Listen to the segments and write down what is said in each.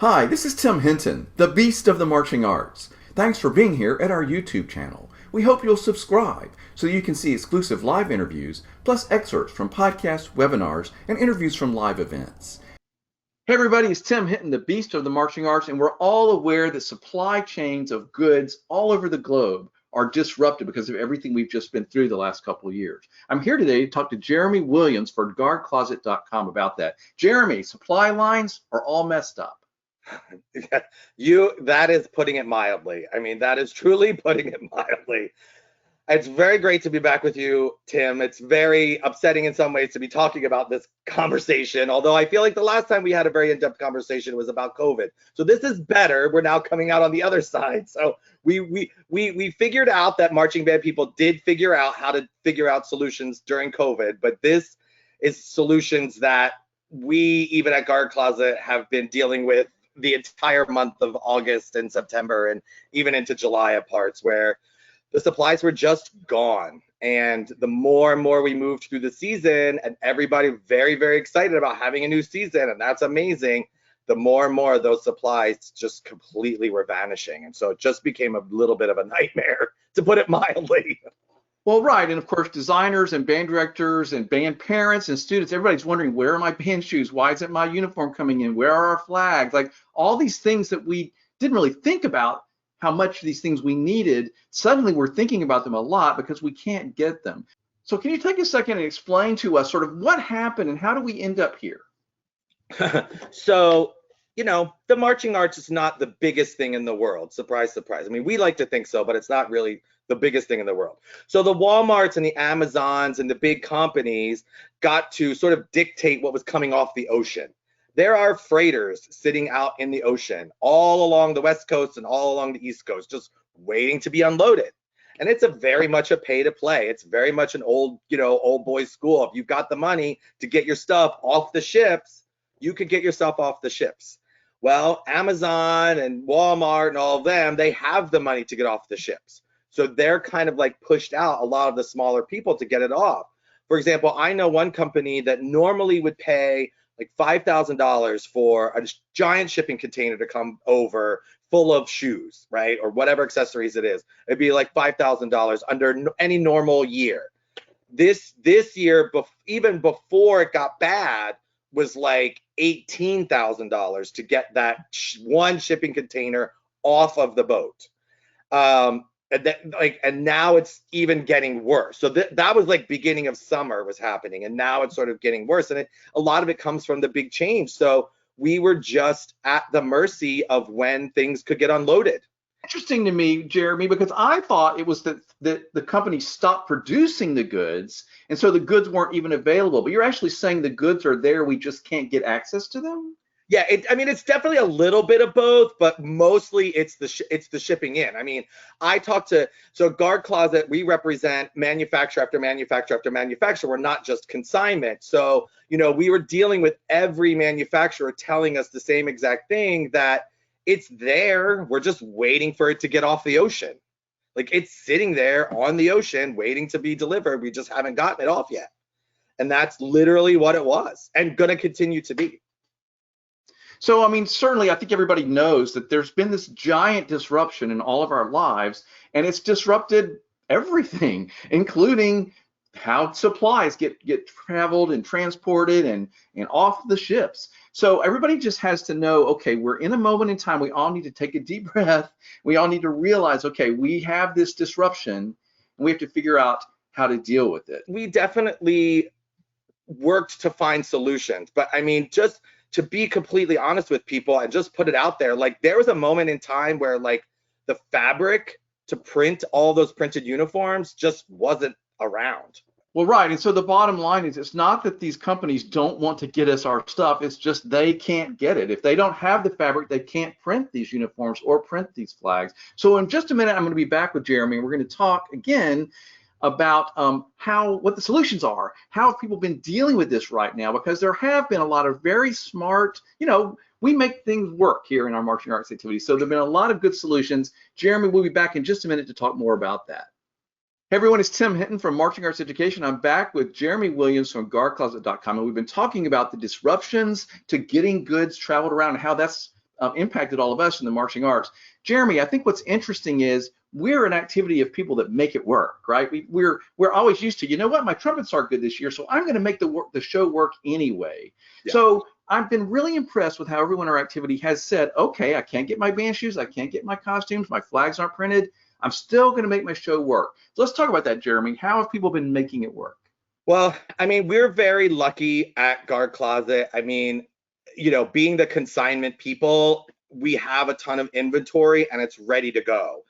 Hi, this is Tim Hinton, the Beast of the Marching Arts. Thanks for being here at our YouTube channel. We hope you'll subscribe so you can see exclusive live interviews, plus excerpts from podcasts, webinars, and interviews from live events. Hey everybody, it's Tim Hinton, the Beast of the Marching Arts, and we're all aware that supply chains of goods all over the globe are disrupted because of everything we've just been through the last couple of years. I'm here today to talk to Jeremy Williams for GuardCloset.com about that. Jeremy, supply lines are all messed up. That is putting it mildly. I mean, that is truly putting it mildly. It's very great to be back with you, Tim. It's very upsetting in some ways to be talking about this conversation, although I feel like the last time we had a very in-depth conversation was about COVID. So this is better. We're now coming out on the other side. So we figured out that marching band people did figure out how to figure out solutions during COVID, but this is solutions that we, even at Guard Closet, have been dealing with the entire month of August and September and even into July at parts, where the supplies were just gone. And the more and more we moved through the season, and everybody very, very excited about having a new season, and that's amazing, the more and more of those supplies just completely were vanishing. And so it just became a little bit of a nightmare, to put it mildly. Well, right, and of course, designers and band directors and band parents and students, everybody's wondering, where are my band shoes? Why isn't my uniform coming in? Where are our flags? Like all these things that we didn't really think about, how much these things we needed, suddenly we're thinking about them a lot because we can't get them. So can you take a second and explain to us sort of what happened and how do we end up here? So, the marching arts is not the biggest thing in the world. Surprise, surprise. I mean, we like to think so, but it's not really the biggest thing in the world. So the Walmarts and the Amazons and the big companies got to sort of dictate what was coming off the ocean. There are freighters sitting out in the ocean all along the West Coast and all along the East Coast, just waiting to be unloaded. And it's very much a pay to play. It's very much an old boys school. If you've got the money to get your stuff off the ships, you could get yourself off the ships. Well, Amazon and Walmart and all of them, they have the money to get off the ships. So they're kind of like pushed out a lot of the smaller people to get it off. For example, I know one company that normally would pay like $5,000 for a giant shipping container to come over full of shoes, right? Or whatever accessories it is. It'd be like $5,000 under any normal year. This year, even before it got bad, was like $18,000 to get that one shipping container off of the boat. And now it's even getting worse. So that was like beginning of summer was happening, and now it's sort of getting worse. And a lot of it comes from the big change. So we were just at the mercy of when things could get unloaded. Interesting to me, Jeremy, because I thought it was that the company stopped producing the goods, and so the goods weren't even available. But you're actually saying the goods are there, we just can't get access to them? Yeah, it's definitely a little bit of both, but mostly it's the shipping in. I mean, so Guard Closet, we represent manufacturer after manufacturer after manufacturer. We're not just consignment. So, we were dealing with every manufacturer telling us the same exact thing, that it's there. We're just waiting for it to get off the ocean. Like it's sitting there on the ocean waiting to be delivered. We just haven't gotten it off yet. And that's literally what it was, and going to continue to be. So, I mean, certainly, I think everybody knows that there's been this giant disruption in all of our lives, and it's disrupted everything, including how supplies get traveled and transported and off the ships. So everybody just has to know, okay, we're in a moment in time. We all need to take a deep breath. We all need to realize, okay, we have this disruption, and we have to figure out how to deal with it. We definitely worked to find solutions, but I mean, just to be completely honest with people and just put it out there, like there was a moment in time where like the fabric to print all those printed uniforms just wasn't around. Well, right. And so the bottom line is, it's not that these companies don't want to get us our stuff. It's just they can't get it. If they don't have the fabric, they can't print these uniforms or print these flags. So in just a minute, I'm going to be back with Jeremy, and we're going to talk again about what the solutions are. How have people been dealing with this right now? Because there have been a lot of very smart, we make things work here in our marching arts activities. So there have been a lot of good solutions. Jeremy will be back in just a minute to talk more about that. Hey everyone, it's Tim Hinton from Marching Arts Education. I'm back with Jeremy Williams from GuardCloset.com, and we've been talking about the disruptions to getting goods traveled around and how that's impacted all of us in the marching arts. Jeremy, I think what's interesting is we're an activity of people that make it work, right? We're always used to, you know what, my trumpets are good this year, so I'm going to make the show work anyway. Yeah. So I've been really impressed with how everyone in our activity has said, okay, I can't get my band shoes, I can't get my costumes, my flags aren't printed, I'm still going to make my show work. So let's talk about that, Jeremy. How have people been making it work? Well, I mean, we're very lucky at Guard Closet. I mean, you know, being the consignment people, we have a ton of inventory and it's ready to go.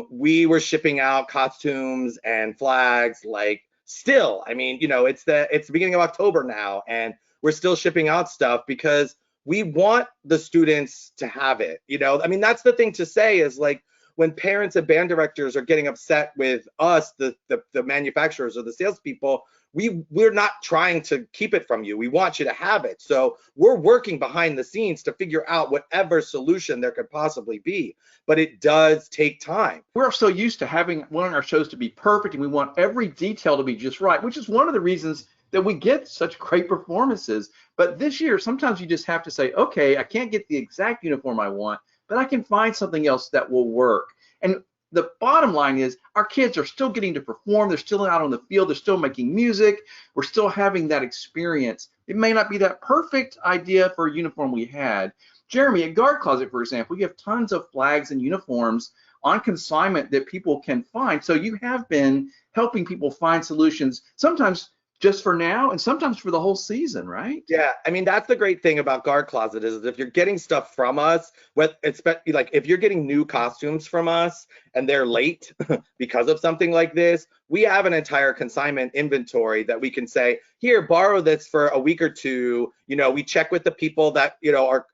We were shipping out costumes and flags like still. I mean, you know, it's the beginning of October now and we're still shipping out stuff because we want the students to have it. You know, I mean, that's the thing to say is like when parents and band directors are getting upset with us, the manufacturers or the salespeople, we're not trying to keep it from you. We want you to have it. So we're working behind the scenes to figure out whatever solution there could possibly be. But it does take time. We're so used to wanting our shows to be perfect, and we want every detail to be just right, which is one of the reasons that we get such great performances. But this year, sometimes you just have to say, okay, I can't get the exact uniform I want, but I can find something else that will work. And the bottom line is our kids are still getting to perform. They're still out on the field. They're still making music. We're still having that experience. It may not be that perfect idea for a uniform we had. Jeremy, at Guard Closet, for example, you have tons of flags and uniforms on consignment that people can find. So you have been helping people find solutions, sometimes just for now and sometimes for the whole season, right? Yeah, I mean, that's the great thing about Guard Closet is if you're getting stuff from us, like if you're getting new costumes from us and they're late because of something like this, we have an entire consignment inventory that we can say, here, borrow this for a week or two. You know, we check with the people that, you know, are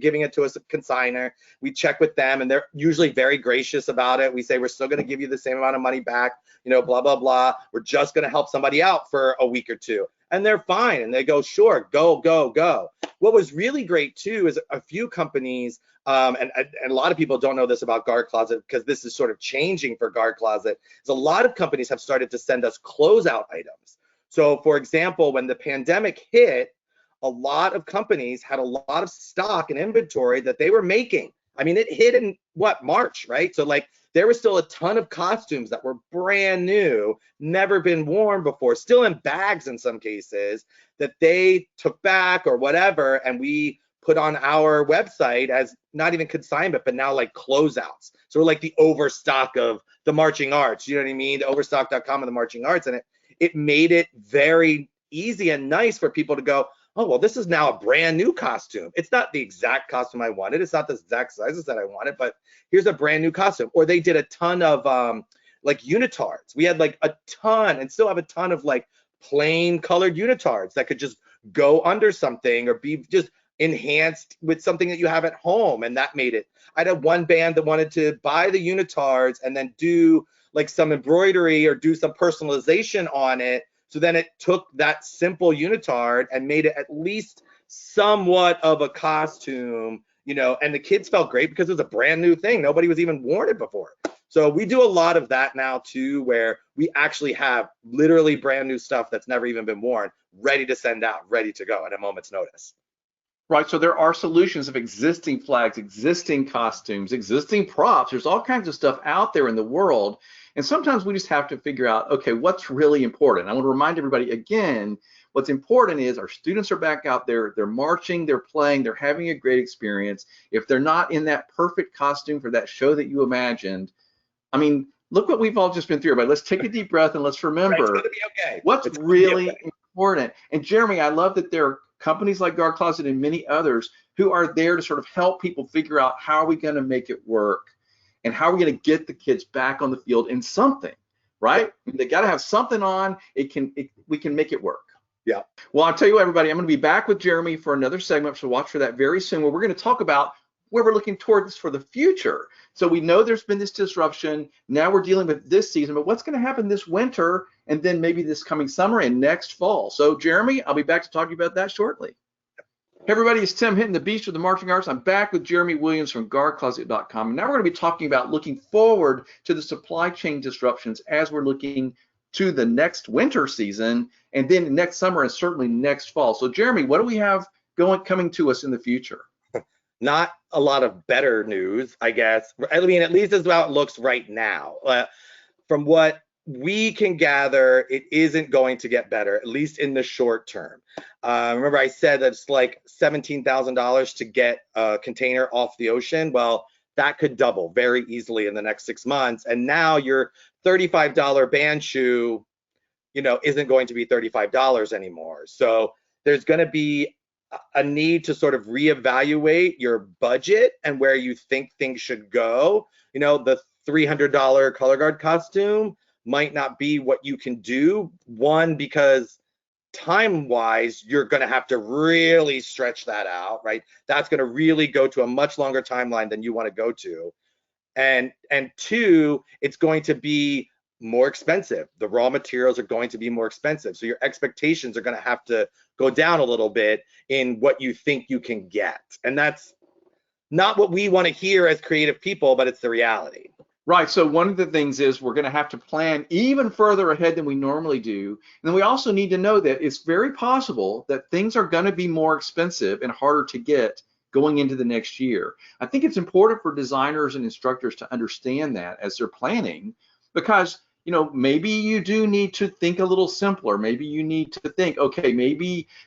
giving it to us, a consigner. We check with them and they're usually very gracious about it. We say, we're still going to give you the same amount of money back, you know, blah, blah, blah. We're just going to help somebody out for a week or two. And they're fine. And they go, sure, go, go, go. What was really great too is a few companies, and a lot of people don't know this about Guard Closet because this is sort of changing for Guard Closet, is a lot of companies have started to send us closeout items. So for example, when the pandemic hit, a lot of companies had a lot of stock and inventory that they were making. I mean, it hit in March, right? So like there was still a ton of costumes that were brand new, never been worn before, still in bags in some cases, that they took back or whatever, and we put on our website as not even consignment, but now like closeouts. So we're like the overstock of the marching arts, you know what I mean? The overstock.com of the marching arts, and it made it very easy and nice for people to go, oh, well, this is now a brand new costume. It's not the exact costume I wanted. It's not the exact sizes that I wanted, but here's a brand new costume. Or they did a ton of like unitards. We had like a ton and still have a ton of like plain colored unitards that could just go under something or be just enhanced with something that you have at home. And that made it. I had one band that wanted to buy the unitards and then do like some embroidery or do some personalization on it. So then it took that simple unitard and made it at least somewhat of a costume, you know, and the kids felt great because it was a brand new thing. Nobody was even worn it before. So we do a lot of that now too, where we actually have literally brand new stuff that's never even been worn, ready to send out, ready to go at a moment's notice. Right, so there are solutions of existing flags, existing costumes, existing props. There's all kinds of stuff out there in the world. And sometimes we just have to figure out, okay, what's really important? I want to remind everybody again, what's important is our students are back out there, they're marching, they're playing, they're having a great experience. If they're not in that perfect costume for that show that you imagined, I mean, look what we've all just been through, but let's take a deep breath and let's remember what's really important. And Jeremy, I love that there are companies like Guard Closet and many others who are there to sort of help people figure out how are we going to make it work and how are we going to get the kids back on the field in something, right? They got to have something on. We can make it work. Yeah. Well, I'll tell you what, everybody, I'm going to be back with Jeremy for another segment, so watch for that very soon, where we're going to talk about where we're looking towards for the future. So we know there's been this disruption. Now we're dealing with this season, but what's going to happen this winter and then maybe this coming summer and next fall? So Jeremy, I'll be back to talk to you about that shortly. Hey everybody, it's Tim Hinton, the Beast of the Marching Arts. I'm back with Jeremy Williams from GuardCloset.com. And now we're going to be talking about looking forward to the supply chain disruptions as we're looking to the next winter season and then next summer and certainly next fall. So Jeremy, what do we have coming to us in the future? Not a lot of better news, I guess. I mean, at least as how it looks right now. From what we can gather, it isn't going to get better, at least in the short term. Remember, I said that it's like $17,000 to get a container off the ocean. Well, that could double very easily in the next 6 months. And now your $35 band shoe, isn't going to be $35 anymore. So there's going to be a need to sort of reevaluate your budget and where you think things should go. The $300 color guard costume might not be what you can do. One, because time-wise, you're going to have to really stretch that out, right? That's going to really go to a much longer timeline than you want to go to. And two, it's going to be more expensive. The raw materials are going to be more expensive. So your expectations are going to have to go down a little bit in what you think you can get. And that's not what we want to hear as creative people, but it's the reality. Right. So one of the things is we're going to have to plan even further ahead than we normally do. And then we also need to know that it's very possible that things are going to be more expensive and harder to get going into the next year. I think it's important for designers and instructors to understand that as they're planning, because maybe you do need to think a little simpler. Maybe you need to think, okay,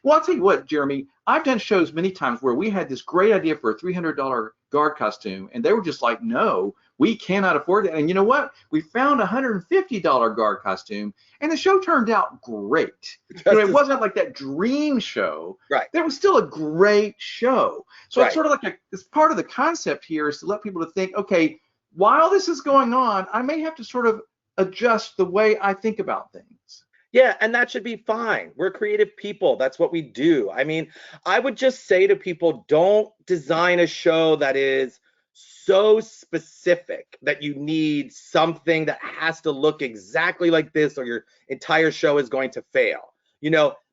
well, I'll tell you what, Jeremy, I've done shows many times where we had this great idea for a $300 guard costume, and they were just like, no, we cannot afford that. And you know what? We found a $150 guard costume, and the show turned out great. It wasn't like that dream show. Right. There was still a great show. So right. It's sort of like it's part of the concept here is to let people to think, okay, while this is going on, I may have to sort of adjust the way I think about things. Yeah, and that should be fine. We're creative people. That's what we do. I mean, I would just say to people, don't design a show that is so specific that you need something that has to look exactly like this or your entire show is going to fail.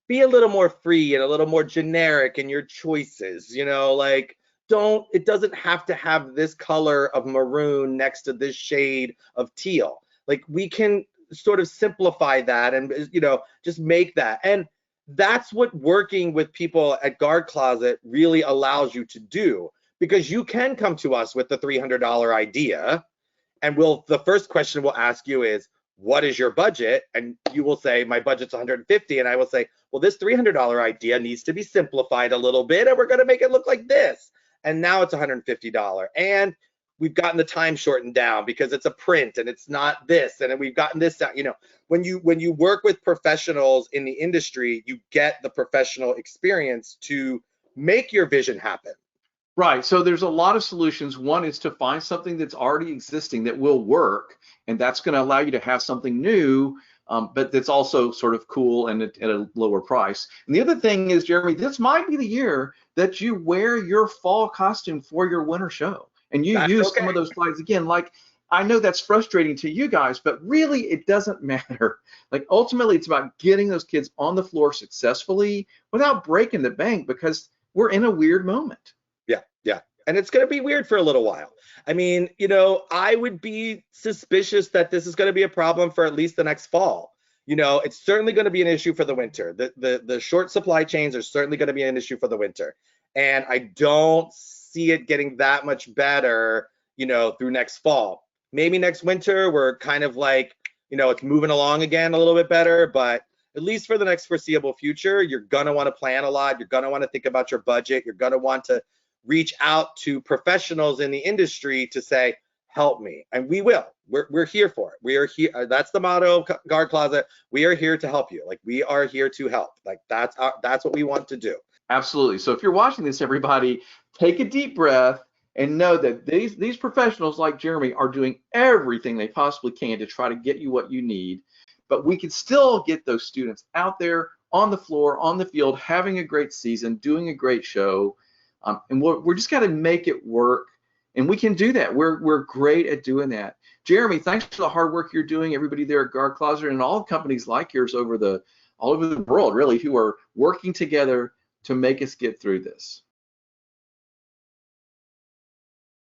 Be a little more free and a little more generic in your choices. It doesn't have to have this color of maroon next to this shade of teal. Like, we can sort of simplify that and just make that. And that's what working with people at Guard Closet really allows you to do, because you can come to us with the $300 idea, and the first question we'll ask you is, what is your budget? And you will say, my budget's $150, and I will say, well, this $300 idea needs to be simplified a little bit, and we're going to make it look like this. And now it's $150, and we've gotten the time shortened down because it's a print and it's not this, and we've gotten this out. When you work with professionals in the industry, you get the professional experience to make your vision happen. Right. So there's a lot of solutions. One is to find something that's already existing that will work, and that's going to allow you to have something new, but that's also sort of cool and at a lower price. And the other thing is, Jeremy, this might be the year that you wear your fall costume for your winter show. And you use some of those flags again. Like, I know that's frustrating to you guys, but really it doesn't matter. Like, ultimately, it's about getting those kids on the floor successfully without breaking the bank, because we're in a weird moment. Yeah. And it's going to be weird for a little while. I mean, I would be suspicious that this is going to be a problem for at least the next fall. It's certainly going to be an issue for the winter. The short supply chains are certainly going to be an issue for the winter. And I don't see it getting that much better, through next fall. Maybe next winter we're kind of like, it's moving along again a little bit better, but at least for the next foreseeable future, you're going to want to plan a lot. You're going to want to think about your budget. You're going to want to reach out to professionals in the industry to say, help me. And we will. We're here for it. We are here. That's the motto of Guard Closet. We are here to help you. Like, we are here to help. Like, that's what we want to do. Absolutely. So if you're watching this, everybody, take a deep breath and know that these professionals like Jeremy are doing everything they possibly can to try to get you what you need. But we can still get those students out there on the floor, on the field, having a great season, doing a great show. And we're just got to make it work. And we can do that. We're great at doing that. Jeremy, thanks for the hard work you're doing, everybody there at Guard Closet and all companies like yours all over the world, really, who are working together to make us get through this.